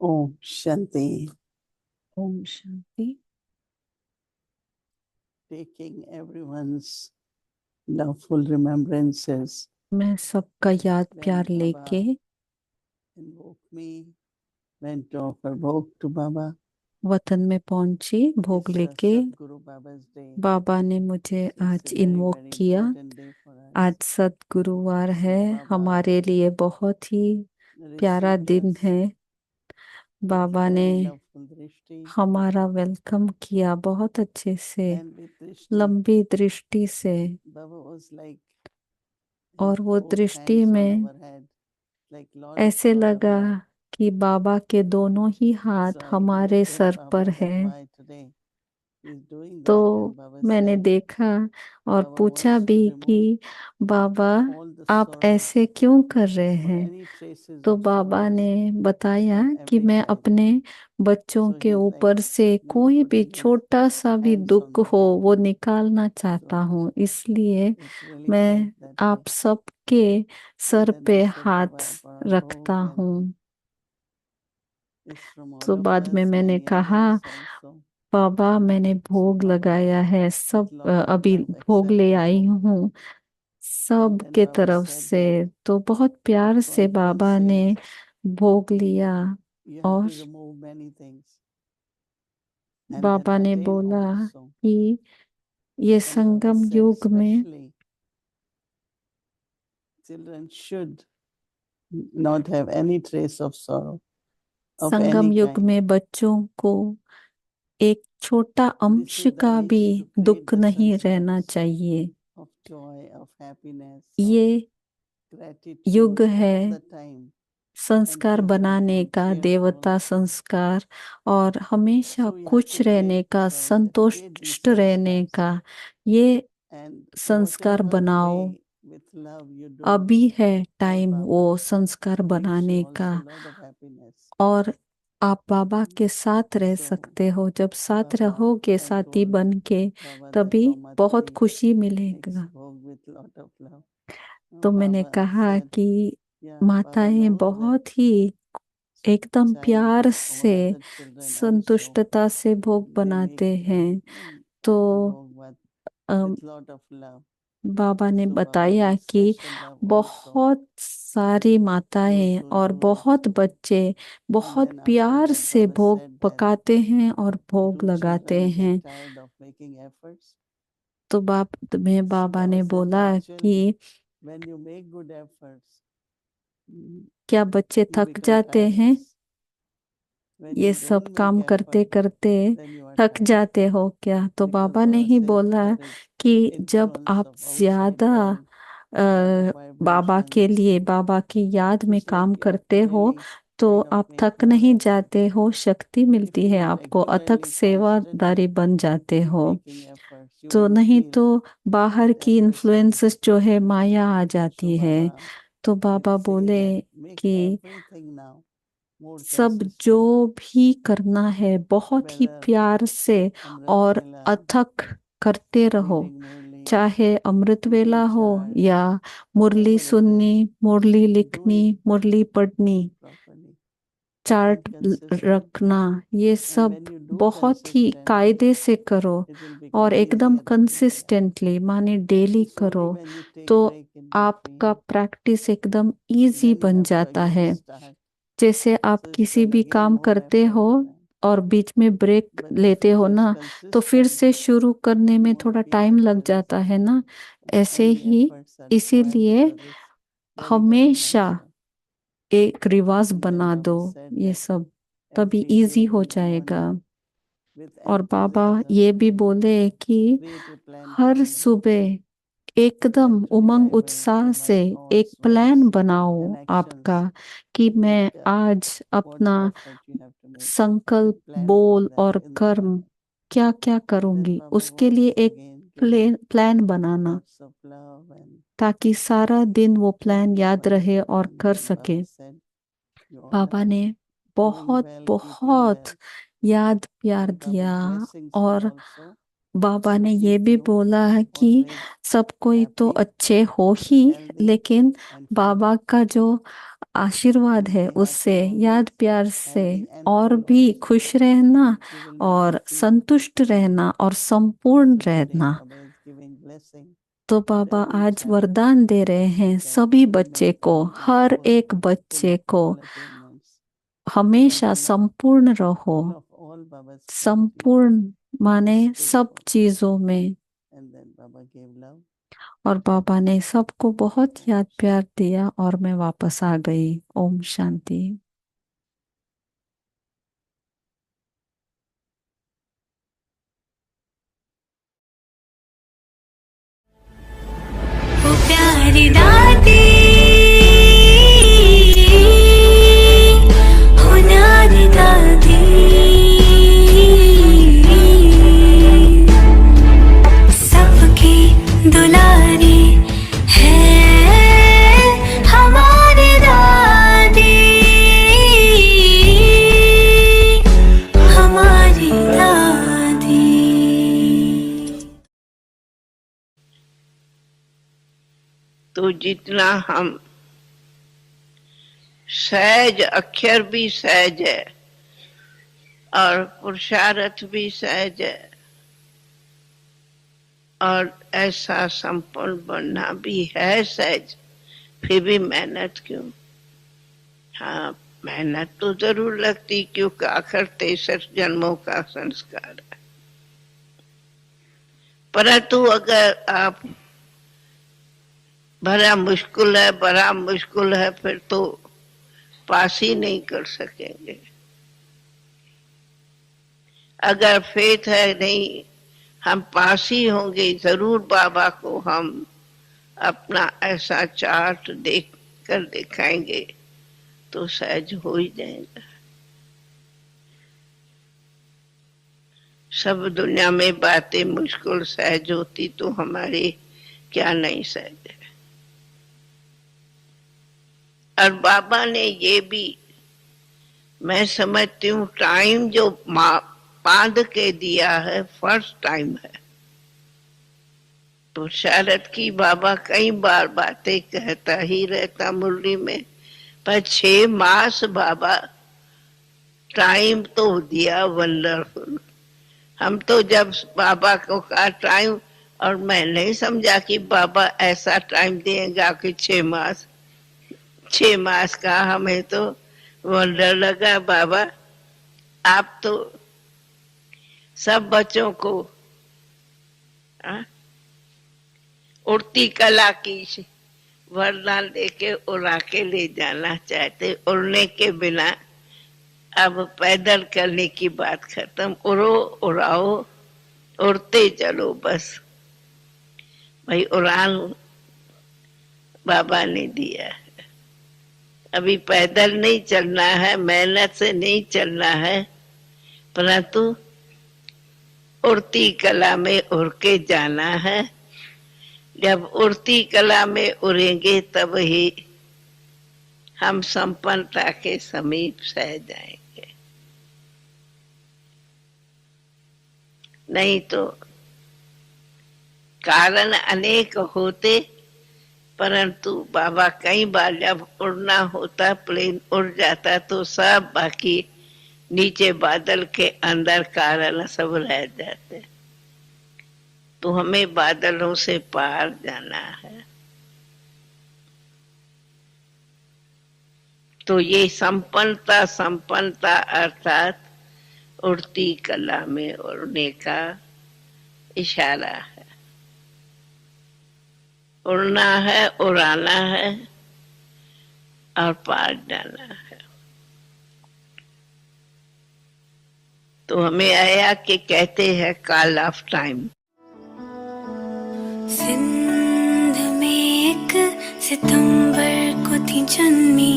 Om Shanti. Om Shanti. Taking everyone's loveful remembrances, मैं सबका याद when प्यार लेके Baba invoked me, went to offer bhog to Baba. वतन में पहुंची भोग It's लेके। Sadguru Baba's day. बाबा ने मुझे So it's आज a very, इन्वोक very किया। important day for आज us. सद्गुरुवार So है, Baba हमारे लिए बहुत ही प्यारा received दिन us है। with बाबा ने very loveful drishti, हमारा वेलकम किया बहुत अच्छे से, and with drishti, लंबी दृष्टि से। Baba was like और his वो both दृष्टि hands on में our head, like ऐसे lot of लगा love. कि बाबा के दोनों ही हाथ So I हमारे looked at सर पर Baba that है। why today he's doing that, तो and Baba मैंने said देखा और Baba पूछा wants to भी remove कि बाबा all the आप sorrow ऐसे क्यों कर रहे or हैं। any traces तो of बाबा sorrows ने बताया from कि every मैं child. अपने बच्चों So के he's like, ऊपर से कोई भी putting his छोटा सा भी hands on दुख my हो head. वो निकालना चाहता So हूँ, इसलिए it's really felt मैं that way. आप सबके And सर then I पे said, हाथ Baba, our रखता bhog and हूँ। is from तो all of बाद में us मैंने and कहा others also. बाबा मैंने So भोग Baba लगाया है, with सब lot of अभी love भोग ले accepted आई bhog. हूँ And सब then के Baba तरफ said से। that तो बहुत प्यार से बाबा conference ने says भोग लिया you have और to remove many things. And then बाबा ने attain बोला also. कि ये And Baba संगम said युग में especially children should not have any trace of sorrow of Sangam any युग kind. में बच्चों को एक छोटा This अंश is the का भी age to create दुख the नहीं रहना sanskars चाहिए। of joy, of happiness, of ये युग gratitude है all the time, and संस्कार keep बनाने everyone का, cheerful. देवता संस्कार, और हमेशा So we have खुश to रहने create, का, create these संतुष्ट रहने sanskars. का ये And संस्कार whatever बनाओ। way with love you do अभी है for टाइम वो Baba, संस्कार gives you बनाने का, also lot of happiness. और आप बाबा के साथ रह So सकते हो। जब साथ Baba, रहोगे I साथी told बन के, Baba that तभी how बहुत Mataji खुशी makes मिलेगा। bhog with lot of love. तो मैंने Baba कहा said, कि yeah, Baba माताएं knows that बहुत ही एकदम child प्यार have all से, other children also. संतुष्टता से भोग They make बनाते हैं। तो offer bhog um, with lot of love. बाबा ने So Baba बताया gives कि special love also बहुत सारी those माताएं who और do it. बहुत बच्चे And बहुत then after प्यार that, से Baba भोग said that पकाते हैं और भोग do लगाते children get हैं। tired of making efforts? तो में So बाबा Baba ने said बोला that children, कि when you make good efforts, क्या बच्चे you थक become जाते हैं, tireless. When ये you सब don't make काम करते effort, करते then you are थक tired. जाते हो क्या। तो Because बाबा ने Baba ही says बोला there is कि जब influence आप of outside ज्यादा world, lot of बाबा के vibrations. लिए, बाबा की याद में It's like काम you have करते to हो, really तो kind of आप make थक more नहीं effort. जाते हो, शक्ति If मिलती you है are आपको, अथक regularly, सेवादारी constantly बन जाते keep हो। making efforts, you तो won't नहीं feel तो बाहर that की efforts are इन्फ्लुएंसेस needed. जो है, माया आ So जाती है। Baba तो will बाबा say बोले that make कि everything now more सब जो consistent, भी करना है बहुत ही whether प्यार से Amrit और Vela, अथक करते रहो, reading Murli, चाहे अमृत वेला keeping हो charts, या मुरली whatever it is, सुननी, मुरली do it लिखनी, मुरली पढ़नी, properly and चार्ट consistent. रखना, ये And सब when you do बहुत ही consistent, कायदे से करो it will और become एकदम easier and easier. कंसिस्टेंटली, माने डेली It's only करो, when you take तो break in आपका between, प्रैक्टिस एकदम इजी then you बन have to जाता again है। start. जैसे आप So it's किसी then भी again काम more करते हो effort. और बीच में ब्रेक But if लेते it हो is ना, तो फिर consistent, से शुरू करने you में won't थोड़ा feel टाइम that लग there is जाता है ना। ऐसे any he efforts are required इसीलिए because it's very, very हमेशा natural. एक रिवाज And then बना दो Baba said ये that सब, तभी every इजी day हो in the जाएगा। morning with और बाबा enthusiasm ये भी बोले कि create a plan for her me सुबह एकदम that today Umang I will उत्साह do से my एक thoughts, प्लान words बनाओ and actions आपका कि with मैं आज what अपना effort you have to make. संकल्प, Plan for बोल that और in the कर्म morning. क्या क्या And then करूंगी, Baba उसके लिए was एक again giving plan banana, lots of love and ताकि सारा दिन वो प्लान caring याद for रहे me. और And कर then सके। Baba said, you all Baba are ने doing बहुत well, keeping बहुत well. याद प्यार And दिया Baba's blessings are और also बाबा ने ये भी you बोला है कि always सब कोई तो happy, अच्छे हो ही, healthy लेकिन and बाबा fit. का जो आशीर्वाद And है if you उससे, happy होंगे, याद प्यार से healthy and और full भी of खुश joy, रहना you will never और feel sad. संतुष्ट रहना और संपूर्ण So today रहना। Baba is giving blessing तो to बाबा every आज child वरदान दे रहे हैं that सभी they may बच्चे को, always हर full, एक full बच्चे of को, all attainments, full of हमेशा love, संपूर्ण रहो। full of all Baba's qualities. संपूर्ण माने सब Skillful. चीजों में। And then Baba gave love. और बाबा ने सबको बहुत And याद प्यार दिया और मैं वापस आ गई। ओम शांति। ओ प्यारी दादी हो न्यारी दादी, सबकी दुलारी है हमारी दादी, हमारी दादी। तो जितना हम सहज, अक्षर भी सहज है और पुरुषार्थ भी सहज है और ऐसा संपूर्ण बनना भी है सहज, फिर भी मेहनत क्यों? हाँ, मेहनत तो जरूर लगती, क्योंकि आखिर 63 जन्मों का संस्कार है। परंतु अगर आप बड़ा मुश्किल है, फिर तो पास ही नहीं कर सकेंगे। अगर फेथ है नहीं, हम पास ही होंगे जरूर। बाबा को हम अपना ऐसा चार्ट देख कर दिखाएंगे तो सहज हो ही जाएगा। सब दुनिया में बातें मुश्किल सहज होती तो हमारी क्या नहीं सहज है। और बाबा ने ये भी, मैं समझती हूँ, टाइम जो बांध के दिया है, फर्स्ट टाइम है। पुरुषार्थ की बाबा कई बार बातें कहता ही रहता मुरली में, पर 6 मास बाबा टाइम तो दिया वंडरफुल। हम तो जब बाबा को कहा टाइम, और मैं नहीं समझा कि बाबा ऐसा टाइम देगा कि 6 मास का। हमें तो वंडर लगा, बाबा आप तो सब बच्चों को उड़ती कला की वरदान देके उड़ा के ले जाना चाहते। उड़ने के बिना अब पैदल करने की बात खत्म। उड़ो, उड़ाओ, उड़ते चलो बस। भाई उड़ान बाबा ने दिया है। अभी पैदल नहीं चलना है, मेहनत से नहीं चलना है, परंतु उड़ती कला में उड़ के जाना है। जब उड़ती कला में उड़ेंगे तब ही हम संपन्नता के समीप सह जाएंगे। नहीं तो कारण अनेक होते, परंतु बाबा कई बार जब उड़ना होता, प्लेन उड़ जाता, तो सब बाकी नीचे बादल के अंदर कारण सब रह जाते। तो हमें बादलों से पार जाना है। तो ये संपन्नता अर्थात उड़ती कला में उड़ने का इशारा है। उड़ना है, उड़ाना है और पार जाना है। तो हमें आया कि कहते हैं कॉल ऑफ टाइम। सिंध में एक सितंबर को थी जन्मी,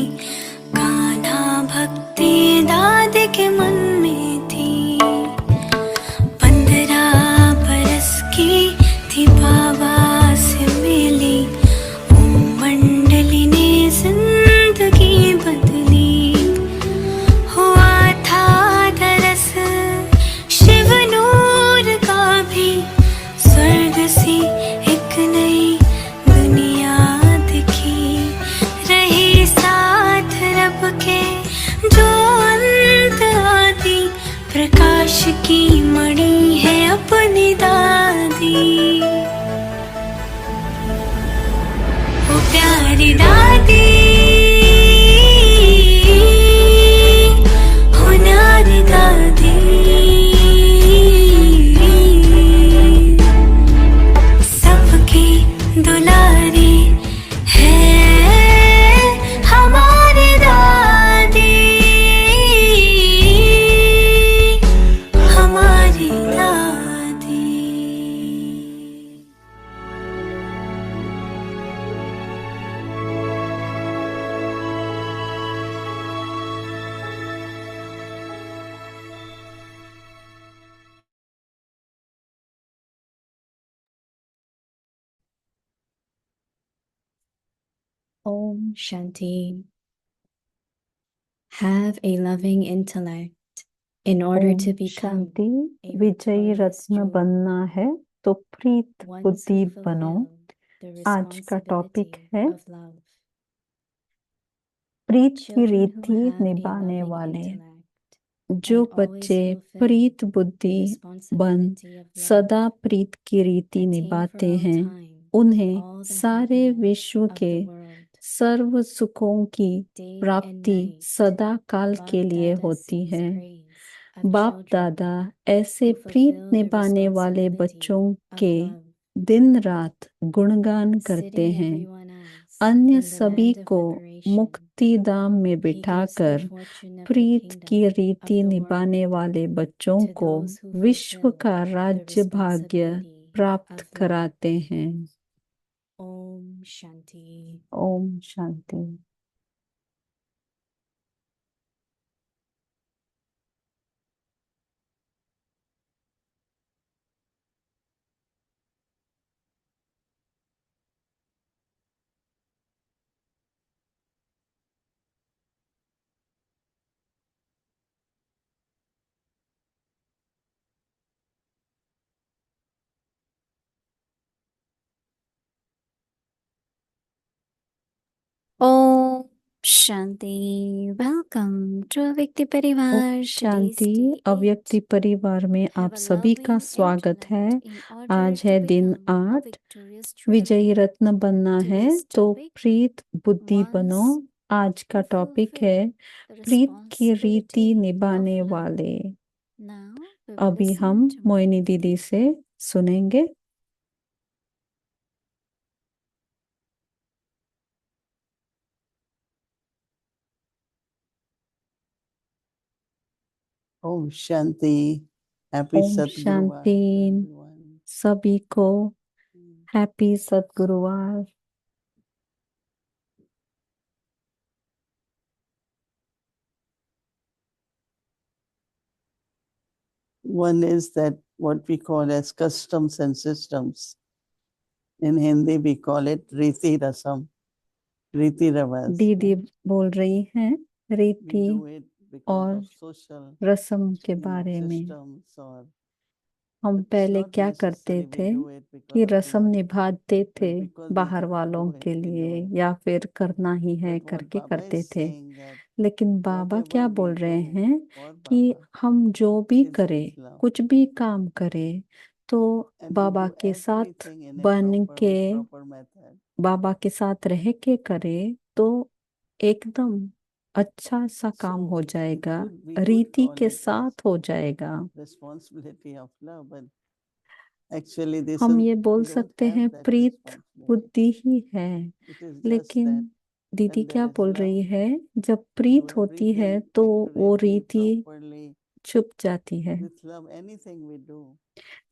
कान्हा भक्ति दादी के मन में थी। 15 बरस की थी बाबा से मिली, ओम मंडली ने जिंदगी बदली। हुआ था दरस शिव नूर का भी मणि है अपनी दादी, वो प्यारी दादी, हो न्यारी दादी, सबकी दुलारी है हमारी दादी, हमारी दादी। Om Shanti. Have a loving intellect in order Om to become Shanti. a विजयी victorious रत्न jewel. बनना है तो प्रीत Ones बुद्धि who बनो। fulfill the आज का टॉपिक responsibility है of love. प्रीत की Children who रीति have a निभाने loving वाले। intellect जो and always बच्चे fulfill प्रीत the बुद्धि बन responsibility of love सदा प्रीत की रीति attain for निभाते all हैं, time उन्हें all the सारे happiness विश्व of के the world. सर्व सुखों की Day and प्राप्ति night, सदा काल के Bap लिए Dada होती sings है। praise of बाप children दादा ऐसे who प्रीत fulfill the निभाने वाले responsibility बच्चों of के love, दिन रात गुणगान करते sitting हैं। everyone else अन्य in the सभी land of को liberation. मुक्तिधाम में He gives the बिठाकर fortune of the प्रीत की kingdom of रीति the निभाने world वाले बच्चों to को those who विश्व fulfill का the राज्य भाग्य responsibility प्राप्त of love. कराते हैं। Om Shanti. Om Shanti. Om Shanti. Welcome to Avyakti Om Parivar. Today's Shanti. day 8. अव्यक्ति परिवार में Have आप a सभी का loving स्वागत है। intellect in order आज to है दिन become a 8। victorious jewel. विजयी रत्न बनना है Today's तो topic, प्रीत बुद्धि बनो। ones आज का who टॉपिक fulfill है the प्रीत की रीति responsibility of निभाने love. वाले। Now we will अभी listen हम to मोहिनी Moini दीदी Didi. से सुनेंगे। ओम शांति। हैप्पी ओम सतगुरुवार शांति एवरीवन। सभी को। Happy सतगुरुवार। One is that what we call as customs and systems. In Hindi we call it Riti Rasam, Riti Ravas. दीदी बोल रही हैं We रीति do it because और of social रस्म के बारे में। systems or हम it's पहले not क्या करते necessarily we थे do it कि because of रस्म love, निभाते थे but because we बाहर have to वालों do it, के we लिए, do it. या फिर करना ही है But what करके Baba करते is थे। saying that लेकिन बाबा क्या whatever we बोल रहे do हैं for कि Baba हम जो भी is करें, with love. कुछ भी काम करें, तो And we बाबा do के साथ everything in a बन proper के, with proper method. बाबा के साथ रह के करें तो एकदम अच्छा सा काम So हो we जाएगा, could रीति call के it as साथ हो जाएगा। responsibility of love, but actually this हम is ये बोल we don't सकते have हैं that प्रीत responsibility. बुद्धि ही है। It is just लेकिन that दीदी when क्या there is बोल love, रही है, जब do प्रीत होती है everything तो वो accurately, रीति properly. छुप जाती है। With love, anything we do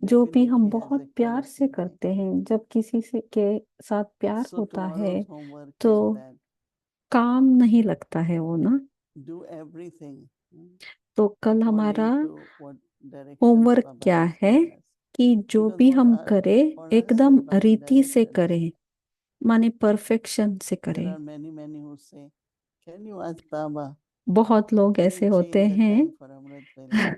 जो भी हम definitely has बहुत a प्यार से quality. करते हैं, जब किसी से के साथ प्यार So होता है tomorrow's homework तो is that काम नहीं लगता है वो ना। do everything तो कल हमारा according to what directions homework Baba क्या has है given us. कि जो Because भी what हम are करें for us एकदम is Baba's रीति से directions. करें, माने परफेक्शन से There करें। are many who say, can you ask Baba, बहुत लोग can ऐसे you होते change the हैं time for Amrit Vela?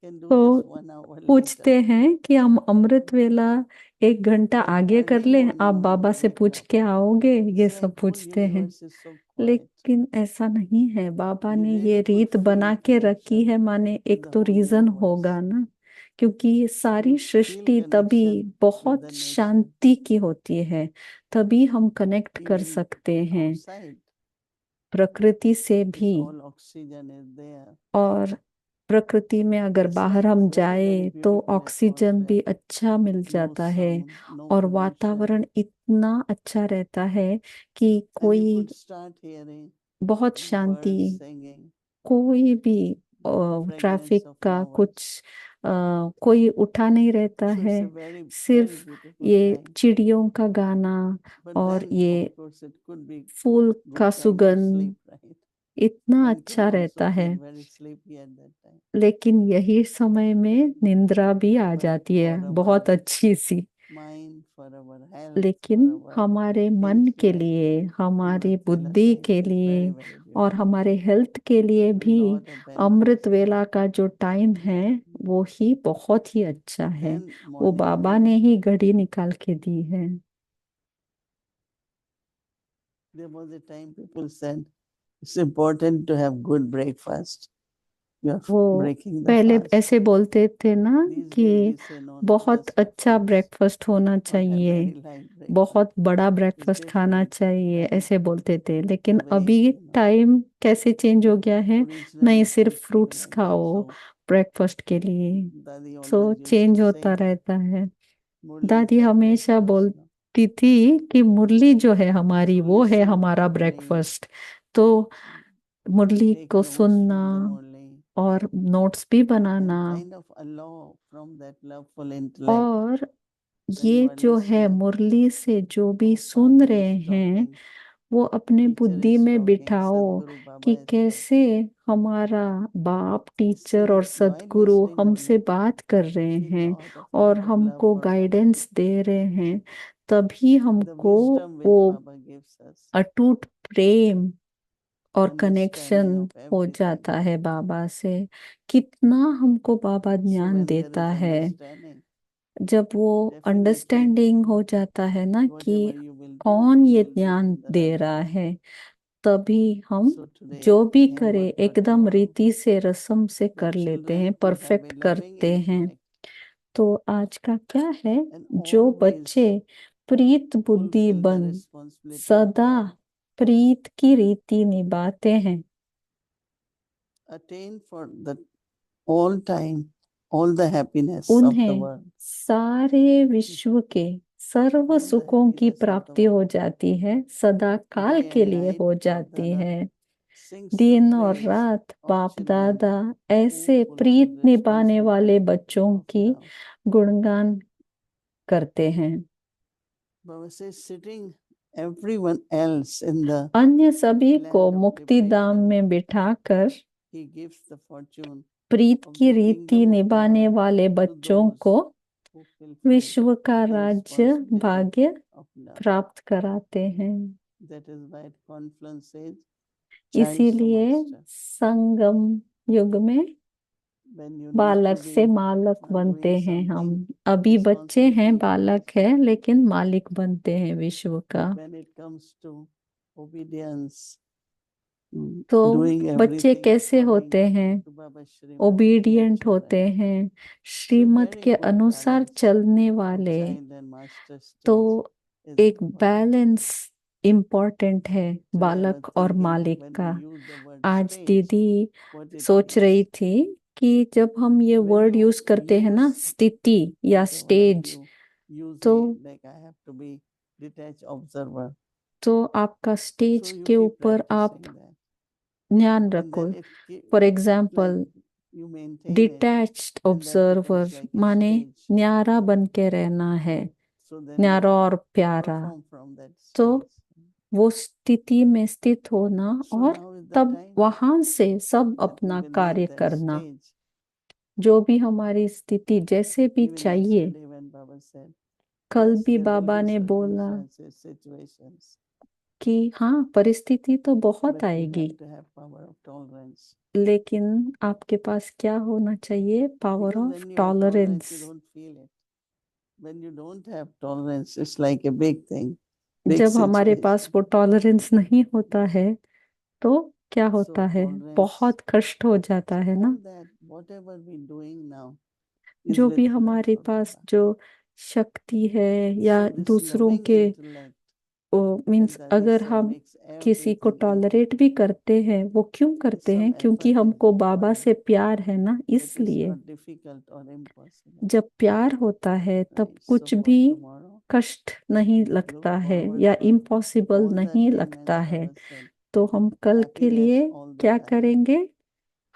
Can do तो just 1 hour पूछते later. हैं कि हम अमृत वेला 1 घंटा And आगे कर early लें, morning आप when बाबा we से wake पूछ up, के आओगे, ये it's सब like whole पूछते हैं। universe is so quiet. लेकिन ऐसा नहीं है, बाबा We ने ये really could रीत बना feel के रखी connection है, माने with एक the तो whole रीजन universe. होगा ना क्योंकि ये सारी सृष्टि तभी बहुत शांति की होती है, तभी हम कनेक्ट कर Even सकते हैं outside, प्रकृति से this भी। all oxygen is there. और प्रकृति में अगर It's बाहर like हम very, very जाए तो beautiful ऑक्सीजन भी atmosphere. अच्छा मिल No जाता है sound, no और pollution. वातावरण इतना अच्छा रहता है कि And you कोई could start hearing बहुत birds शांति, singing, कोई भी the fragrance ट्रैफिक of का flowers. कुछ कोई उठा नहीं रहता So है, it's a very, very सिर्फ beautiful ये time. चिड़ियों का गाना But और then, ये of course, it could be fool good का time to सुगंध sleep, right? इतना One अच्छा can रहता also है, feel very sleepy at that time. लेकिन यही समय में निंद्रा भी आ But जाती है, for our बहुत अच्छी सी। mind, for our health, for लेकिन our हमारे मन के happiness, लिए, we हमारी must feel a बुद्धि time के is very, लिए very और beautiful. हमारे हेल्थ के लिए भी Lot of अमृत benefits. वेला का जो टाइम है वो ही बहुत ही अच्छा है। Then वो morning बाबा time, ने ही घड़ी निकाल के दी है। there was a time people said it's important to have good breakfast. You are वो breaking the पहले fast. ऐसे बोलते थे ना These कि days we say no, no, बहुत just have अच्छा fruits ब्रेकफास्ट होना or have चाहिए, very light breakfast. बहुत बड़ा It's ब्रेकफास्ट खाना different, चाहिए, right? ऐसे बोलते थे। The लेकिन अभी waste, you know. टाइम कैसे चेंज हो गया है, Originally नहीं it सिर्फ used to be fruits like that. खाओ So ब्रेकफास्ट के लिए, Dadi so always used change to होता say, रहता है। Murli दादी is our हमेशा breakfast. No? बोलती थी कि मुरली जो है हमारी So वो है listen to हमारा Murli, ब्रेकफास्ट। तो मुरली take को notes सुनना from the Murli, और नोट्स भी बनाना, and kind of allow from that loveful intellect और when you ये are जो है listening. मुरली से जो भी Oh, सुन Father रहे is हैं talking, वो अपने teacher बुद्धि is में talking, बिठाओ Sadguru कि Baba is कैसे talking. हमारा बाप, टीचर Say, और while सद्गुरु listening हमसे Murli, बात कर रहे feel हैं lot of और love हमको for Baba. गाइडेंस दे रहे हैं, तभी The हमको wisdom which वो Baba gives us, अटूट प्रेम और understanding कनेक्शन of हो everything. जाता है बाबा से। कितना हमको बाबा So ज्ञान when there देता is है, understanding, जब वो definitely अंडरस्टैंडिंग हो जाता है ना कि whatever you will do, कौन you ये will do ज्ञान in the दे right रहा way. है, तभी हम So today, जो भी aim करे what for एकदम tomorrow. रीति से, रस्म से The कर लेते हैं, children to have perfect a loving करते हैं। intellect तो आज का क्या है, and जो always बच्चे प्रीत बुद्धि fulfill the बन responsibility of सदा love, प्रीत की रीति निभाते हैं, attain for the all time, all the happiness of the उन्हें world. सारे विश्व के सर्व All the सुखों की happiness of the प्राप्ति world. हो जाती है, सदा काल Day के and लिए night, हो Bap जाती Dada है। sings the दिन और praise रात of बाप children दादा who ऐसे fulfill प्रीत निभाने वाले responsibility बच्चों of की love. गुणगान करते हैं। Baba says, sitting everyone else in the अन्य सभी को land of मुक्ति धाम liberation, में बिठाकर he gives the fortune Preet of की the रीति kingdom of the निभाने world वाले to बच्चों those को who fulfill विश्व का the राज्य responsibility भाग्य of love. प्राप्त कराते हैं। That is why Confluence says, child to इसीलिए master. संगम युग में When you need to बालक से be मालक बनते doing हैं हम। something, अभी बच्चे हैं, responsibility बालक is है, लेकिन मालिक बनते हैं विश्व का। But when it comes to obedience, तो doing बच्चे everything कैसे according होते हैं, to Baba's Shrimad, obedient nature, होते right? हैं, So श्रीमत very के good अनुसार balance चलने of वाले। child and master तो stage is एक important. बैलेंस इम्पोर्टेंट है Today I was बालक और thinking मालिक when का। we use the word आज stage, दीदी what it सोच means. रही थी कि जब हम ये When वर्ड you यूज करते हैं ना, use स्थिति या whatever, स्टेज, you use तो like I have to be detached observer. तो आपका So स्टेज you के keep ऊपर आप practicing that. ध्यान And रखो। then if for like example, you maintain it, detached then that observer becomes like a माने stage. न्यारा बन के रहना है, So then न्यारा you और प्यारा। perform from that तो stage. वो स्थिति में स्थित होना So और now is the तब time वहां से सब that we अपना will कार्य leave that करना। stage. जो भी हमारी स्थिति जैसे भी Even चाहिए। yesterday when Baba said, कल yes, भी there will बाबा be ने बोला circumstances, situations, कि हाँ, परिस्थिति तो बहुत but you आएगी, have to have power of tolerance. लेकिन आपके पास क्या होना चाहिए, power Because of when you have tolerance. tolerance, you don't feel it. When you don't have tolerance, it's like a big thing, big जब हमारे पास situation. वो tolerance नहीं होता है तो क्या होता So है, tolerance, बहुत कष्ट हो जाता है ना। all that, whatever we doing now, is जो भी with हमारे Lord पास Baba. जो शक्ति है या So this दूसरों loving के intellect मीन्स that अगर Darisha हम makes किसी को everything टॉलरेट easy. भी करते हैं, वो क्यों करते Some हैं? क्योंकि effort हमको is बाबा required. से प्यार है ना, It is इसलिए। not difficult or impossible. जब प्यार होता है तब Right. So कुछ for भी tomorrow, कष्ट नहीं look लगता है forward या for इम्पॉसिबल all that नहीं we लगता imagine है। ourselves. तो हम कल के Happiness लिए all the क्या time. करेंगे?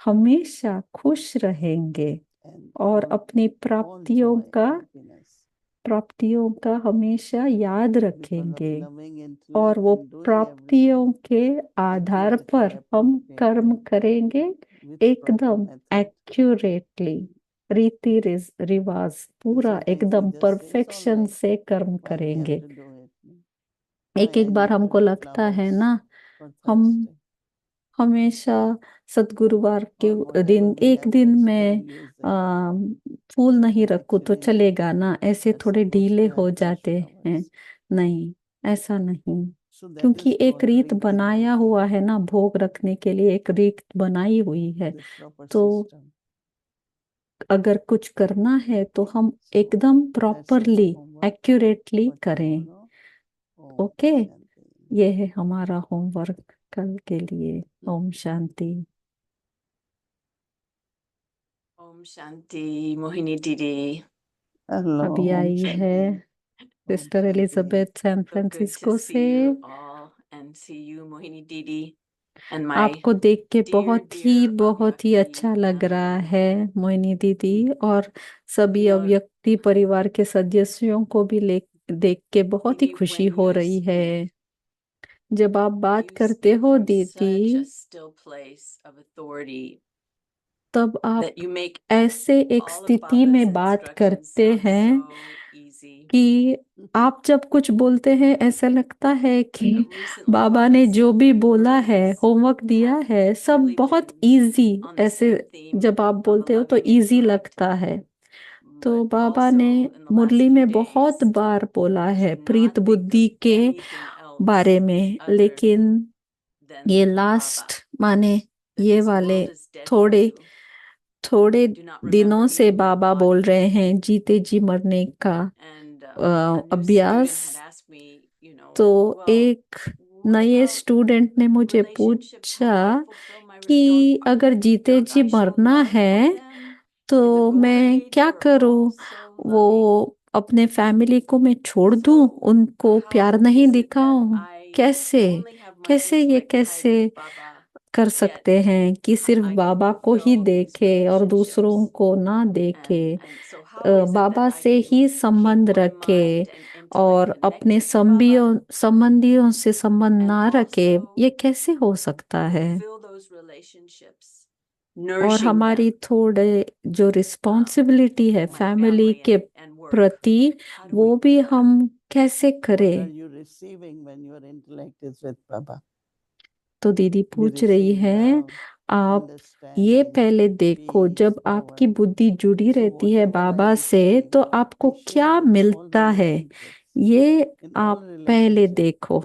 हमेशा खुश रहेंगे And और all, अपनी all प्राप्तियों joy, का happiness. हमेशा याद Because of रखेंगे loving और intellect वो and doing प्राप्तियों everything के आधार accurately, पर हम कर्म appropriately, करेंगे with proper एकदम method. एक्यूरेटली, रीति रिवाज It's पूरा not easy. एकदम Just say it's all perfection right. से कर्म Why we have करेंगे। to do it? एक Why एक I बार need to हमको have लगता है flowers ना, for हम Thursday? हमेशा सद्गुरुवार Or के whatever दिन we एक have, दिन let's में don't use it. फूल नहीं रखूं तो Actually, चलेगा ना, ऐसे we're थोड़े supposed ढीले to हो have 10 जाते हैं। flowers. नहीं, ऐसा नहीं, So that क्योंकि is एक called रीत Riti बनाया Riti, हुआ है ना, भोग रखने के लिए एक रीत बनाई हुई है। with proper तो system. अगर कुछ करना है तो हम So एकदम that's our properly homework accurately for करें। tomorrow. Om okay, Shanti. ये है हमारा होमवर्क कल के लिए। Om Shanti. Om Shanti, Mohini Didi. Hello, अभी Om आई है Shanti. Om sister Shanti. Elizabeth San So good Francisco to see से। you all and see you, Mohini Didi, and my आपको देख के dear, बहुत ही dear अच्छा Avyakti लग रहा family. है मोहिनी दीदी, और सभी You know, अव्यक्ति परिवार के सदस्यों को भी देख के बहुत ही Didi, खुशी when हो you रही है। speak, जब आप बात you करते speak हो from such दीदी, a still place of authority तब आप that you make ऐसे एक all of स्थिति Baba's में बात instructions करते sound हैं so easy. कि आप जब कुछ बोलते हैं ऐसा लगता है कि Recently, बाबा ने जो भी बोला है, words होमवर्क दिया have है, सब really बहुत been इजी, on the ऐसे same theme जब आप of a बोलते हो तो loving इजी intellect. लगता है। तो But बाबा also ने in the last Murali few में days, बहुत बार बोला है to प्रीत not think बुद्धि of के anything बारे else में, other लेकिन than ये Baba, लास्ट माने that ये this वाले world is dead for थोड़े you. थोड़े Do not remember दिनों से even your बाबा बोल body. रहे हैं जीते जी मरने का And a new अभ्यास। student had asked me, तो well, एक what नए about स्टूडेंट ने मुझे relationships? How do I पूछा fulfill my कि अगर जीते don't जी I show मरना love है for them in the तो golden मैं age क्या where करूं? all so वो loving? अपने फैमिली को मैं छोड़ दूं, So उनको प्यार how नहीं is it that दिखाऊं? I कैसे only have my कैसे ये intellect tied कैसे with Baba, कर yet सकते हैं कि सिर्फ I can बाबा को ही fulfill these देखे और दूसरों relationships? को ना देखे, And so how is it Baba that I से can ही keep संबंध my रखे mind and intellect और अपने connected to Baba संबंधियों से संबंध and ना रखे? also ये कैसे हो सकता है? fulfill those relationships, और nourishing हमारी them थोड़े जो रिस्पॉन्सिबिलिटी है with my फैमिली family के and work? प्रति, How do we वो do भी that? हम कैसे What करें? are you receiving when your intellect is with Baba? तो दीदी We पूछ रही receive है, love, आप ये understanding, पहले देखो, peace, जब आपकी power. बुद्धि जुड़ी So रहती है whatever I बाबा से, receive, तो I आपको क्या share all मिलता है, relationships, ये in all आप पहले relationships. देखो।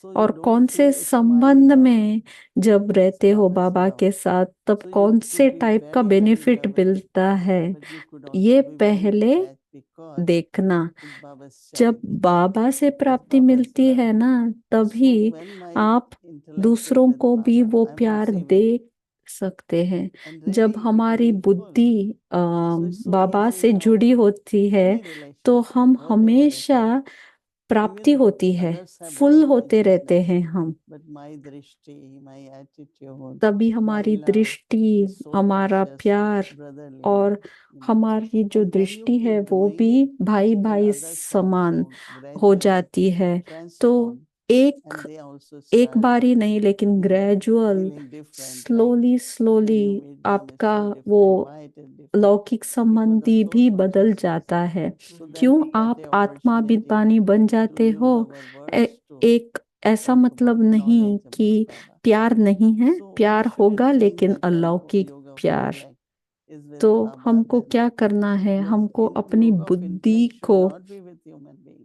So you और don't कौन से feel it's my संबंध love, में जब रहते हो Baba's बाबा love. के साथ, तब So कौन you से could be टाइप का very, very बेनिफिट loving, मिलता है, but you could ये also be very पहले detached because देखना। it's Baba's जब child, बाबा से it's प्राप्ति Baba's मिलती love. है ना, So तभी when my आप intellect is दूसरों with को भी Baba, वो I'm प्यार receiving दे सकते हैं। and जब ready, हमारी becoming full. बुद्धि So it's so Baba easy से now, जुड़ी होती है, any तो relationship, हम whatever it हमेशा is. प्राप्ति Even होती है, others have फुल other होते रहते consciousness, हैं हम। but my drishti, my attitude, तभी my हमारी love दृष्टि, is so हमारा precious, प्यार brotherly और love. हमारी जो And when you दृष्टि है keep वो doing भी it, भाई then भाई others समान also हो gradually जाती है। तो transform एक and they also एक start बारी नहीं, लेकिन gradual, feeling different, like slowly when slowly you meet them, it's आपका so वो different. Why it is different? लौकिक Because of संबंधी soul भी बदल consciousness. जाता है। So that क्यों we get आप the आत्मा opportunity अभिमानी बन to जाते use हो? our words to एक ऐसा talk मतलब about नहीं knowledge कि about Baba. प्यार नहीं है, So we प्यार shouldn't होगा, think लेकिन that the अलौकिक yoga of प्यार। intellect is with तो Baba, हमको then क्या करना है? your हमको अपनी yoga of बुद्धि intellect should को, not be with human being,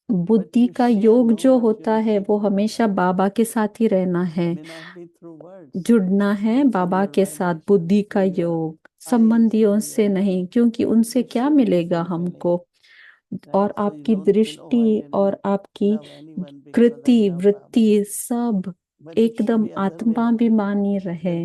but बुद्धि you का share योग no जो what you होता है receive वो from हमेशा Baba. बाबा के साथ ही रहना है, May not be through words, जुड़ना है but through बाबा your के साथ, vibration, बुद्धि का through your योग, संबंधियों से नहीं, क्योंकि उनसे क्या मिलेगा हमको। और आपकी दृष्टि और आपकी कृति वृत्ति सब एकदम आत्माभिमानी रहे।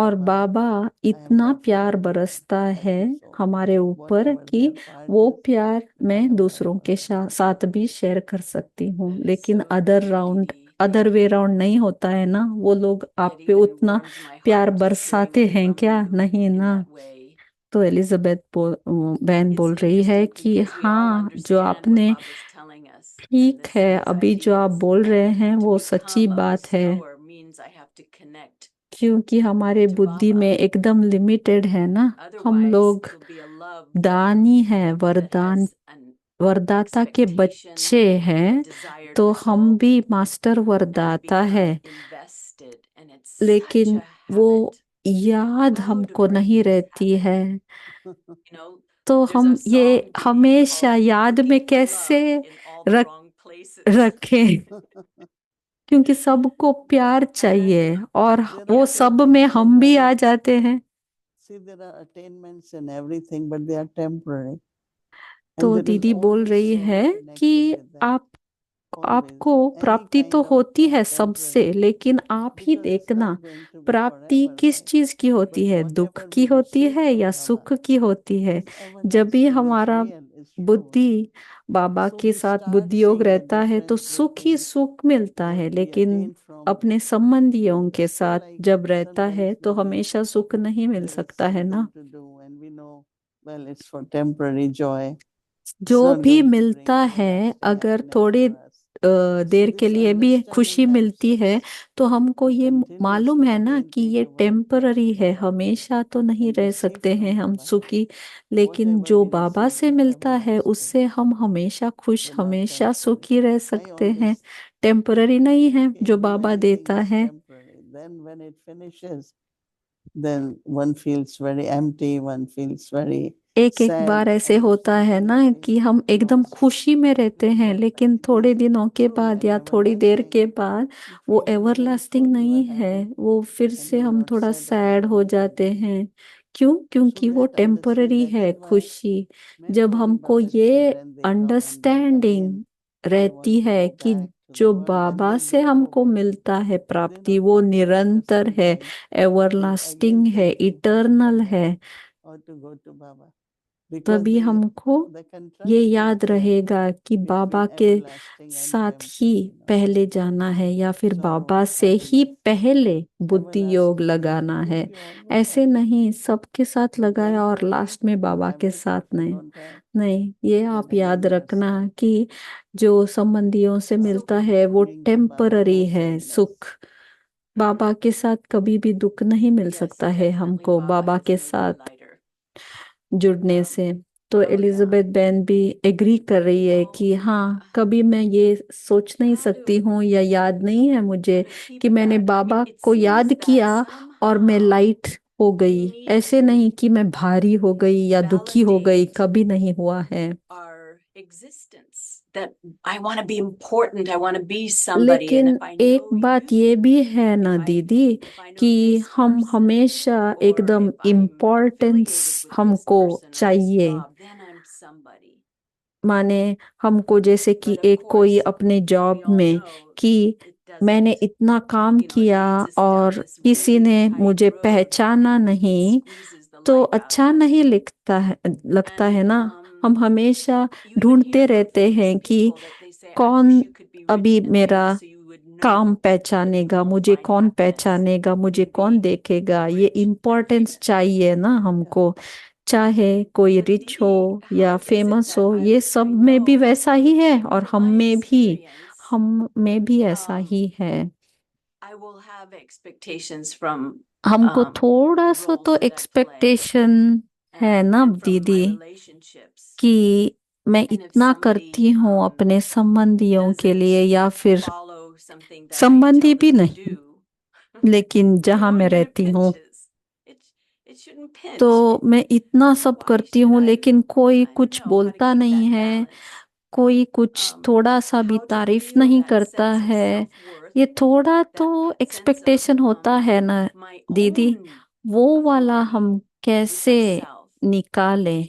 और बाबा इतना प्यार बरसता है हमारे ऊपर कि वो प्यार मैं दूसरों के साथ भी शेयर कर सकती हूँ, That is लेकिन so true, Didi. Other way round नहीं होता है ना। वो लोग आप It पे even उतना warms my प्यार heart बरसाते hearing it हैं from क्या? you नहीं in ना। that way. तो एलिजाबेथ बहन बोल It's रही है interesting कि because we all हाँ, जो understand what आपने Baba's telling us, and ठीक this है, is, I अभी जो feel, आप is बोल रहे that हैं to वो सच्ची become a बात है, bestower means I have to connect क्योंकि हमारे to बुद्धि में Baba. एकदम लिमिटेड है ना। हम Otherwise, लोग it'll be a love दानी है, that वरदान has an वरदाता के expectation, बच्चे a हैं, desired तो हम result, भी मास्टर and we वरदाता become है। invested, and it's such लेकिन a वो habit. याद How to हमको break नहीं this रहती habit? है। You know, तो there's हम a ये song, Didi, हमेशा called याद में Looking for कैसे Love in All the रख Wrong Places. रखें, क्योंकि सबको प्यार चाहिए और वो सब में हम भी आ जाते हैं। See, there are attainments and everything, but they are temporary. तो And there is दीदी बोल always रही soul है connected कि with them. Always. आपको Any प्राप्ति तो kind of होती है सबसे, temporary. लेकिन आप ही Because it's देखना not going to be प्राप्ति forever, किस right? चीज की होती But है, दुख whatever की we होती receive है from या Baba सुख की होती है। is जब भी everlasting, is हमारा real, is true. बुद्धि बाबा So के we साथ start बुद्धि योग seeing the रहता है तो difference सुख ही between सुख मिलता what है, we लेकिन attain from अपने संबंधियों के still साथ like जब रहता sometimes है तो we हमेशा सुख नहीं मिल there is सकता है ना। something to do and we know well it's for temporary joy. It's जो not भी going to bring मिलता है, everlasting अगर happiness थोड़ी for us. देर So के this लिए भी understanding खुशी helps मिलती है, us तो हमको to ये मालूम continuously है ना कि attain ये to one टेम्पररी है, Baba हमेशा तो नहीं and रह receive सकते हैं from हम Baba. सुखी। लेकिन Whatever जो we बाबा receive से is मिलता है everlasting, उससे हम हमेशा खुश, but not हमेशा temporary. सुखी रह I सकते हैं। always टेम्पररी नहीं है okay, जो no, बाबा anything देता is है। temporary. Then when it finishes, then one feels very empty, one feels very एक एक sad, बार ऐसे होता है ना unfortunately कि हम एकदम lost. खुशी में रहते हैं, लेकिन It थोड़े is दिनों के true बाद and या थोड़ी देर everlasting. के बाद You वो feel you are very everlasting full, you नहीं are है, happy, वो फिर and से you are हम not थोड़ा sad about सैड हो anything. जाते हैं। क्यों? So क्योंकि वो that टेम्पररी that है is why खुशी। many जब many हमको Baba ये children they come and then understanding again they रहती want to है go कि back to the जो world and बाबा they से do go हमको back. मिलता है They प्राप्ति, don't वो come back at the निरंतर same है, time. They एवरलास्टिंग again है, thinking to go eternal back है। or to go to Baba because तभी हमको the ये contrast is याद there रहेगा कि बाबा between के everlasting and साथ ही temporary. पहले जाना है या फिर Sorrow, बाबा से ही happiness, पहले बुद्धि योग everlasting. लगाना You'll है। be always ऐसे happy. नहीं सबके साथ But there लगाया is और only लास्ट में बाबा के habit साथ if you नहीं। don't have, नहीं, ये then आप याद again you are रखना sad. कि जो संबंधियों से So मिलता है वो Going to Baba, temporary no है sadness. सुख। बाबा के साथ कभी भी दुख नहीं मिल yes, सकता है definitely हमको Baba बाबा has के made me साथ lighter. जुड़ने Um, से। तो oh yeah. एलिजाबेथ बहन भी एग्री कर रही है कि हाँ, कभी मैं ये सोच नहीं How सकती do हूँ या याद नहीं है मुझे keep कि मैंने that? बाबा It को seems याद that किया और मैं somehow लाइट हो we गई। need ऐसे to नहीं कि मैं भारी हो गई या दुखी हो गई, validate कभी नहीं हुआ है। our existence, that I want to be important, I want to be somebody, and लेकिन if I एक know बात you, ये भी है ना if I दीदी know कि this हम person, हमेशा or एकदम if I'm importance affiliated with this हमको person or this चाहिए। job, then I'm somebody. माने हमको जैसे कि But of एक कोई course, अपने we जॉब all में know कि it मैंने doesn't, इतना काम it किया leads us down और this किसी really ने tight मुझे road पहचाना and नहीं, squeezes the तो life out अच्छा of us. नहीं लगता है And ना। हम हमेशा you would ढूंढते hear about रहते famous हैं कि people that they say, I wish कौन you could be अभी rich and मेरा famous so you would काम know that you पहचानेगा, won't मुझे find कौन happiness पहचानेगा, मुझे in कौन being देखेगा। ये rich and इम्पोर्टेंस famous. चाहिए ना हमको, चाहे कोई But रिच हो Didi, या how is it famous that हो, ये सब I में भी know वैसा ही है और from हम my में भी, experience, हम में भी ऐसा ही है। I will have expectations from हमको थोड़ा the सा roles तो that I play एक्सपेक्टेशन है ना and from my दीदी relationships. कि मैं And if इतना somebody करती हूँ अपने संबंधियों के लिए doesn't या फिर follow something that I संबंधी tell भी them to नहीं, do, लेकिन then जहाँ मैं everyone kind of रहती हूँ pinches. It shouldn't pinch. तो मैं इतना सब Why करती should हूँ, I लेकिन कोई कुछ know how to बोलता keep नहीं that है, balance? कोई कुछ थोड़ा सा भी How to तारीफ feel नहीं that करता sense of है। self-worth, ये थोड़ा that तो sense of एक्सपेक्टेशन होता है ना my दीदी। own वो वाला हम with कैसे myself. निकालें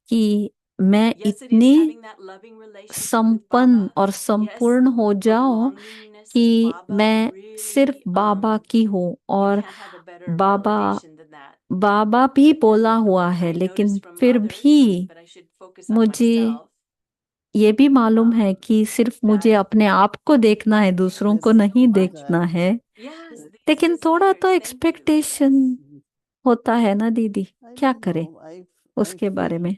कि मैं Yes, it is इतनी having that loving relationship with संपन्न Baba. और Yes, संपूर्ण हो जाऊं belongingness to कि Baba मैं सिर्फ really, बाबा की हूँ you और can't have a better Baba validation than that. बाबा भी बोला And हुआ है, I लेकिन notice from फिर others, भी but I should focus on मुझे myself. ये भी मालूम है कि सिर्फ मुझे अपने आप को देखना है, दूसरों को नहीं देखना है। Yes, these लेकिन थोड़ा desires. तो Thank you. Expectation Yes. होता है ना दीदी, I क्या don't करें know. I उसके बारे feel, में।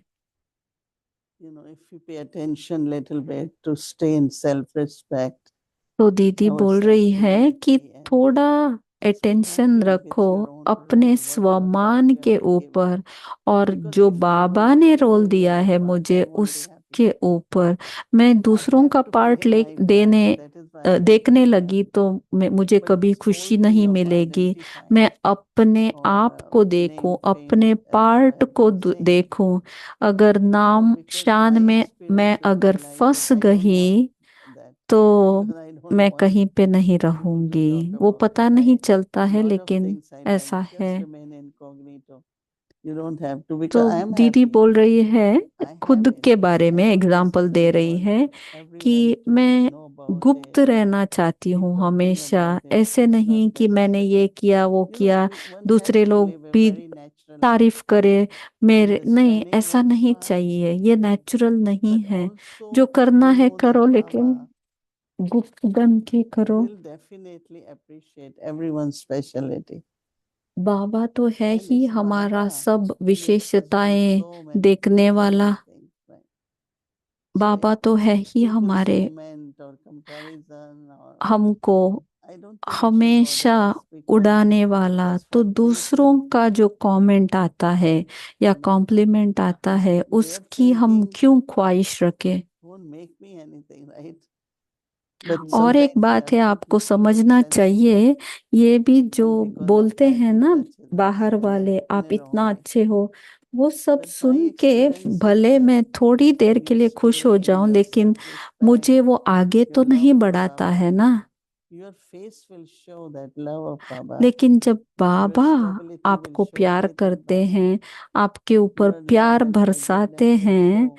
if you pay attention little bit to stay in self-respect, तो दीदी our बोल रही है कि self-humility, and थोड़ा it's so attention happy with रखो your own अपने role, whatever स्वमान part you के have been given. ऊपर, और Because जो if I बाबा don't ने fulfill रोल the दिया other है part, मुझे I won't be happy. उसके ऊपर मैं I दूसरों have का to पार्ट play ले my part. देने That is why I'm देखने happy. लगी तो मुझे But कभी this खुशी whole नहीं thing of मिलेगी। identifying मैं अपने or आप को देखूं, name, अपने fame, पार्ट को everything, देखूं। अगर नाम because शान my में मैं experience of अगर my life फंस is I don't गई want that, तो because I don't मैं want कहीं पे नहीं people to रहूंगी। talk वो about पता it. नहीं चलता है, Lot of लेकिन things I like. ऐसा Just है। remain incognito. You don't have to, because तो I am दीदी happy. बोल रही है I have खुद it. के बारे I में don't एग्जाम्पल दे necessarily रही want है everyone कि to मैं know about गुप्त it or रहना चाहती keep हूँ talking हमेशा। about it. ऐसे It's not नहीं कि मैंने necessary. ये किया वो किया, One has दूसरे to लोग live a भी very natural life, तारीफ करे मेरे। नहीं, understanding ऐसा one's नहीं past, चाहिए, ये नेचुरल नहीं but है। also जो करना to है know करो, that लेकिन Baba गुप्त बन के करो। will definitely appreciate everyone's speciality. बाबा तो है And ही it's हमारा Baba सब who makes us do विशेषताएं so many, देखने so वाला। many things. Right? So बाबा तो है ही people हमारे, comment or comparison, or हमको I don't think it should हमेशा bother us, because उड़ाने वाला। that's तो what they दूसरों think. का जो कमेंट आता है या कॉम्प्लीमेंट आता है, Their उसकी हम thinking क्यों ख्वाहिश रखें। won't make me anything, right? But और एक sometimes we बात have है, to आपको be very समझना sensitive, चाहिए, ये भी जो and because of बोलते that हैं we ना touch others बाहर वाले, in आप a wrong इतना way. अच्छे हो, वो सब But my सुन के experience is भले that मैं थोड़ी देर के लिए you खुश हो stay in जाऊं, your लेकिन self-respect, मुझे वो आगे your तो नहीं love for बढ़ाता Baba, है ना। your face will show that love of Baba. लेकिन जब Your बाबा stability will आपको show प्यार faith in करते Baba. हैं, आपके ऊपर Your प्यार love and बरसाते forgiveness will हैं, show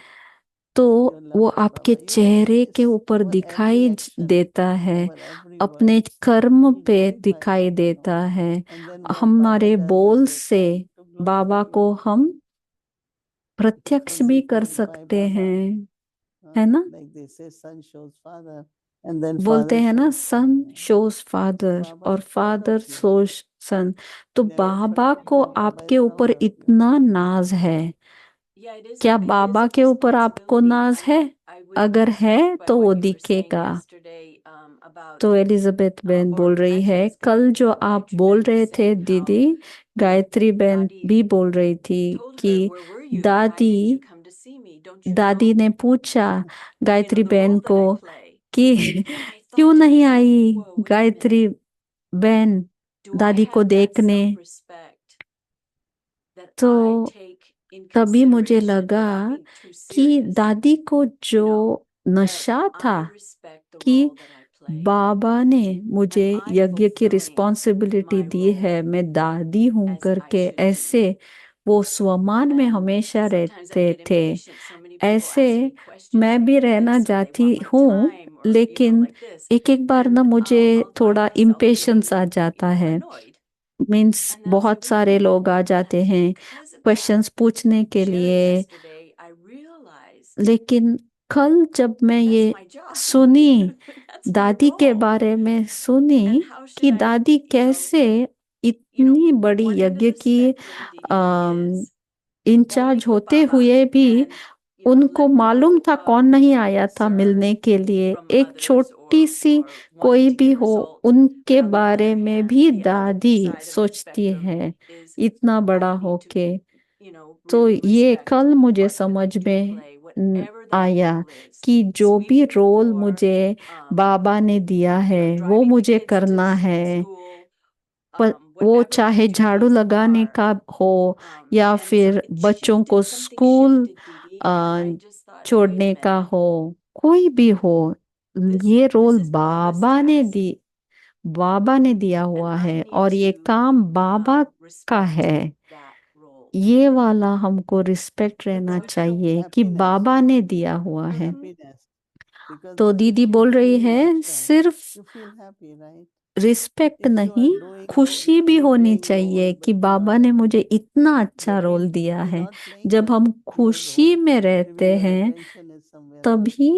तो your वो love for आपके Baba. चेहरे के It's ऊपर our दिखाई every action, देता है, our every अपने word कर्म will पे glorify दिखाई Baba. देता है। And then what Baba हमारे does बोल in से return to glorify Baba you. को हम प्रत्यक्ष As भी we कर glorify सकते Baba, हैं, है ना। like they say, son shows father, and then बोलते father हैं ना, shows सन son. Shows So father Baba और फादर loves you. शोज सन। तो Never बाबा forget को that Baba आपके is ऊपर proud of you. इतना नाज है। Yeah, it is क्या it is बाबा a के ऊपर आपको responsibility. नाज And है? I would अगर be है struck by तो वो what you were saying दिखेगा। yesterday about तो एलिजाबेथ बहन or बोल रही actually है, it was कल जो Gayatri आप Gayatri बोल Bhen was रहे थे saying how दीदी, गायत्री बहन Dadi भी बोल रही थी told her, कि where were you? Why दादी didn't you come to see me? Don't you दादी know, ने पूछा गायत्री the बहन role that को I play? कि And I क्यों thought to नहीं myself, I whoa, wait a Gayatri minute. बहन Do I दादी को have that देखने। self-respect that तो I take in तभी मुझे consideration लगा without being too कि serious? दादी को जो That नशा था I respect the कि role that I play. बाबा ने मुझे Am I यज्ञ की fulfilling रिस्पॉन्सिबिलिटी my दी है, role मैं दादी हूँ as I करके, should be? ऐसे वो स्वमान में And हमेशा sometimes I रहते get थे। impatient. So many people ऐसे ask me questions मैं भी like रहना this, or they चाहती want my हूँ, time, or लेकिन like this. एक एक बार ना And मुझे I'll find थोड़ा myself इम्पेशंस आ getting, जाता है। annoyed. Means And that's the बहुत सारे reason. लोग आ And जाते हैं because of that, क्वेश्चंस पूछने के sharing लिए। yesterday, I realized लेकिन कल जब मैं that's ये my job. सुनी, That's my दादी के role. बारे में सुनी And how कि should I, दादी कैसे इतनी बड़ी one end of यज्ञ the की spectrum, Didi, is only incharge put होते Baba हुए भी and उनको let मालूम go था of कौन नहीं आया था concern मिलने के लिए। from एक others छोटी सी or wanting कोई to भी get हो, result. उनके But on the बारे other में hand, भी the other दादी side of the सोचती spectrum है is इतना I बड़ा need to, होके। तो really ये respect कल मुझे what I समझ do में play, whatever that आया role is. कि जो भी Sweeping the रोल floor, मुझे बाबा ने दिया है वो driving the मुझे kids to करना है। school, पर वो whatever my चाहे झाड़ू duties लगाने are. का हो या And so फिर it बच्चों को shifted, something school shifted, Didi, and I just thought, wait a छोड़ने का minute, हो, कोई भी हो, this ये रोल is Baba's बाबा ने task. दी, बाबा ने दिया हुआ है और ये काम बाबा का है। ये वाला हमको रिस्पेक्ट रहना चाहिए कि बाबा ने दिया हुआ है। तो दीदी बोल रही है सिर्फ रिस्पेक्ट नहीं, खुशी भी होनी चाहिए कि बाबा ने मुझे इतना अच्छा रोल दिया है। जब हम खुशी में रहते हैं तभी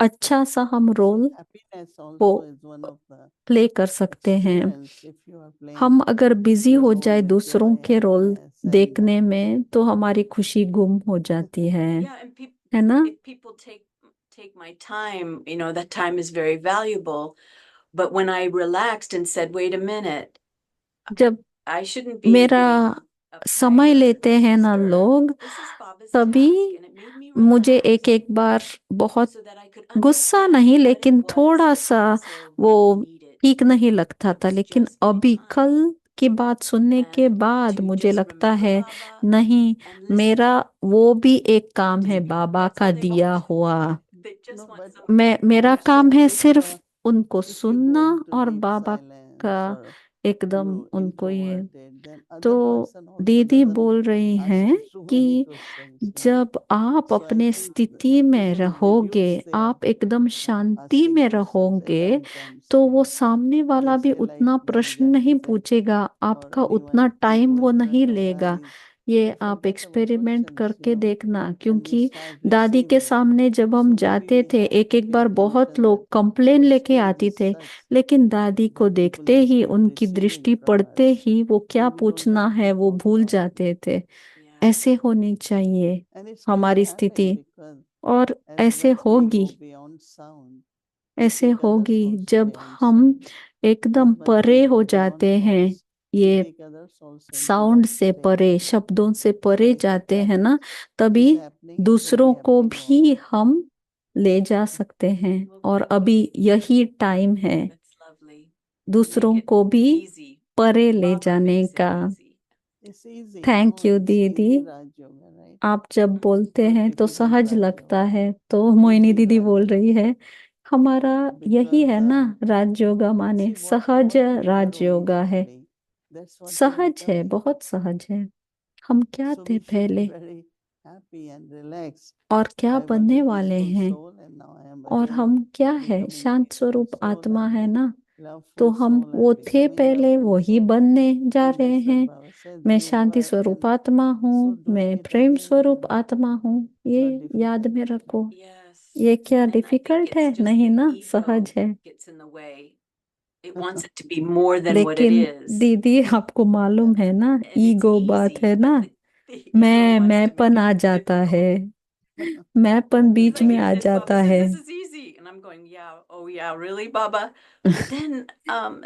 अच्छा सा हम रोल को प्ले कर सकते हैं। हम अगर बिजी हो जाए दूसरों के रोल देखने में तो हमारी खुशी गुम हो जाती है Yeah, and people, है ना? if people take my time, you know, that time is very valuable. But when I relaxed and said, wait a minute, जब I shouldn't be मेरा getting समय uptight or लेते हैं ना disturbed. लोग, This is Baba's तभी task, and it made me मुझे relax एक एक बार बहुत so that I could गुस्सा understand नहीं, what it लेकिन was थोड़ा that सा Cecil वो really needed. ठीक नहीं लगता It था। was लेकिन just my अभी time. कल की बात सुनने के And बाद to मुझे just लगता remember है Baba नहीं, and listen. मेरा वो भी एक काम है Maybe बाबा that's का all they दिया want. हुआ। They just want something. मेरा काम है सिर्फ उनको if you सुनना go into और deep बाबा silence का or एकदम you उनको ये। introverted, then other तो person also दीदी doesn't बोल रही ask हैं you too many कि questions, right? जब आप So I अपने think स्थिति में to रहोगे, reduce their आप एकदम शांति asking में questions at रहोगे, all times, तो you वो know, सामने वाला they भी say like उतना प्रश्न Bhaiya नहीं ji said, पूछेगा, or आपका anyone उतना टाइम who वो was नहीं friend of लेगा। Dadi's, ये they आप forget our एक्सपेरिमेंट questions, करके you know, देखना, and we क्योंकि start दादी के receiving. सामने जब हम So maybe जाते we थे have एक to एक pay बार बहुत attention that लोग कंप्लेन first लेके stage आती is थे, such लेकिन दादी को that people देखते are ही still उनकी receiving दृष्टि from पड़ते us, ही वो क्या so we don't पूछना have है to वो talk भूल about it. जाते थे। Yeah. ऐसे होनी चाहिए And it's going to हमारी happen स्थिति, because और as ऐसे once we होगी, go beyond sound, we ऐसे take others होगी also जब beyond हम sound. एकदम As once we परे go हो beyond जाते हैं, thoughts, we ये take others also into sound that से state. परे, शब्दों से So परे I think जाते that हैं ना, तभी is happening and will दूसरों be को happening भी more. हम ले जा सकते हैं। और अभी यही टाइम है That's lovely. दूसरों Make it को भी easy. परे ले Baba जाने makes it का। easy. It's easy, thank no? You It's दीदी। easy Raj Yoga, right? आप जब बोलते No हैं तो difficult सहज Raj लगता Yoga. है। तो मोहिनी Easy दीदी Raj बोल रही Yoga. है हमारा यही Because है ना राजयोगा, माने see सहज what we were राजयोगा है। originally, that's what we सहज है, become. बहुत सहज है। हम क्या So थे we should be पहले very happy and relaxed. और क्या I was बनने a वाले peaceful हैं, soul and now I am और again हम क्या है, becoming शांत peaceful स्वरूप soul आत्मा and है a ना। तो loveful हम soul वो and थे becoming पहले, loveful वही soul. बनने जा And रहे that's why हैं। Baba says मैं you शांति were स्वरूप and आत्मा हूँ, so doing मैं it प्रेम again स्वरूप and आत्मा हूँ। ये not याद में difficult. रखो। Yes. ये क्या And I think डिफिकल्ट है? it's just नहीं the ना, ego सहज है। gets in the way. It wants it to be more than what it लेकिन is. दीदी आपको मालूम है ना, And it's ईगो बात easy, है but ना, the ego wants to मैंपन make आ it जाता है, difficult. मैंपन It's बीच like में आ if जाता Baba said, है। this is easy. And I'm going, yeah, oh yeah, really, Baba? But then,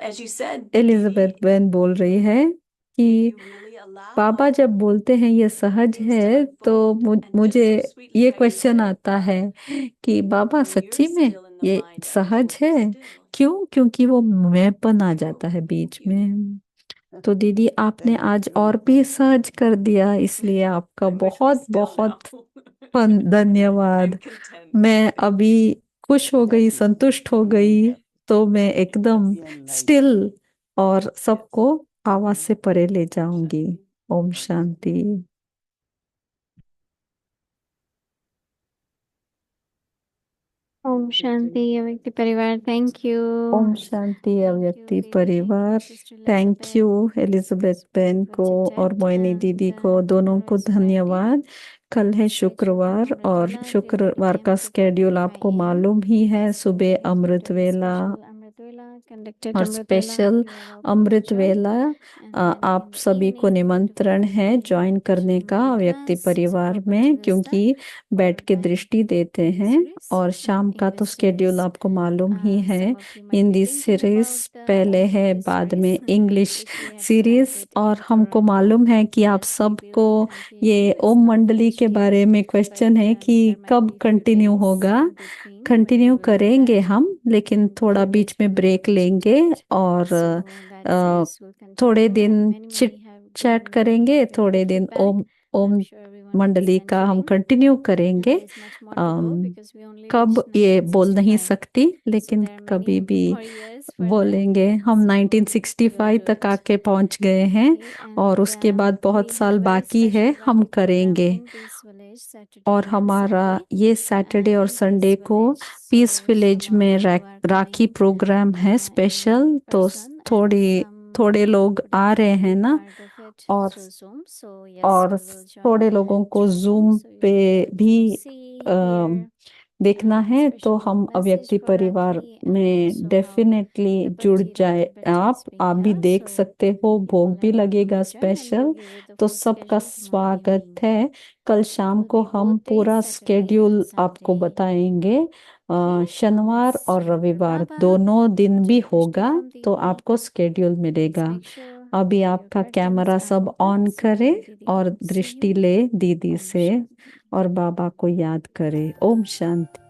as you said, Didi, Elizabeth Ben बोल रही है if कि you really पापा allow जब बोलते हैं ये सहज things to है, तो unfold, and just मुझे so sweetly ये how you क्वेश्चन said, आता है कि बाबा when you're सच्ची में still in the ये mind, सहज everything है? is still. क्यों? क्योंकि वो मैंपन आ Ego जाता है बीच you. में। तो दीदी आपने Thank आज you, और भी thank you. सहज कर दिया, इसलिए आपका I'm actually बहुत still बहुत now. I'm धन्यवाद। content. मैं Thank अभी you. खुश हो गई, Happy. संतुष्ट हो Remain गई, happy. तो मैं एकदम Happy and light. स्टिल और सबको आवाज Mm. से परे ले जाऊंगी। Shanti. ओम शांति। ओम शांति अव्यक्ति परिवार, थैंक यू। ओम शांति अव्यक्ति परिवार। थैंक यू एलिजाबेथ बेन को और मोइनी दीदी को, दोनों को धन्यवाद। कल है शुक्रवार और शुक्रवार का स्केड्यूल आपको मालूम ही है, सुबह अमृत वेला और स्पेशल अमृत वेला। आप सभी को निमंत्रण है ज्वाइन करने का व्यक्ति परिवार में, क्योंकि बैठ के दृष्टि देते हैं। और शाम का तो स्केड्यूल आपको मालूम ही है, हिंदी सीरीज पहले है, बाद में इंग्लिश सीरीज। और हमको मालूम है कि आप सबको ये ओम मंडली के बारे में क्वेश्चन है कि कब कंटिन्यू होगा। कंटिन्यू करेंगे हम, लेकिन थोड़ा बीच में ब्रेक लेंगे और थोड़े दिन चिट चैट करेंगे, थोड़े दिन ओम ओम मंडली का हम कंटिन्यू करेंगे। कब ये बोल नहीं सकती, लेकिन कभी भी बोलेंगे। हम 1965 तक आके पहुंच गए हैं और उसके बाद बहुत साल बाकी है, हम करेंगे। और हमारा ये सैटरडे और संडे को पीस विलेज में राखी प्रोग्राम है स्पेशल, तो थोड़े लोग आ रहे हैं ना, और थोड़े लोगों को जूम पे भी देखना है, तो हम अव्यक्ति परिवार में डेफिनेटली जुड़ जाए। आप भी देख सकते हो, भोग भी लगेगा स्पेशल, तो सबका स्वागत है। कल शाम को हम पूरा स्केड्यूल आपको बताएंगे। शनिवार और रविवार दोनों दिन भी होगा, तो आपको स्केड्यूल मिलेगा। अभी आपका कैमरा सब ऑन करे और दृष्टि ले दीदी से और बाबा को याद करे। ओम शांति।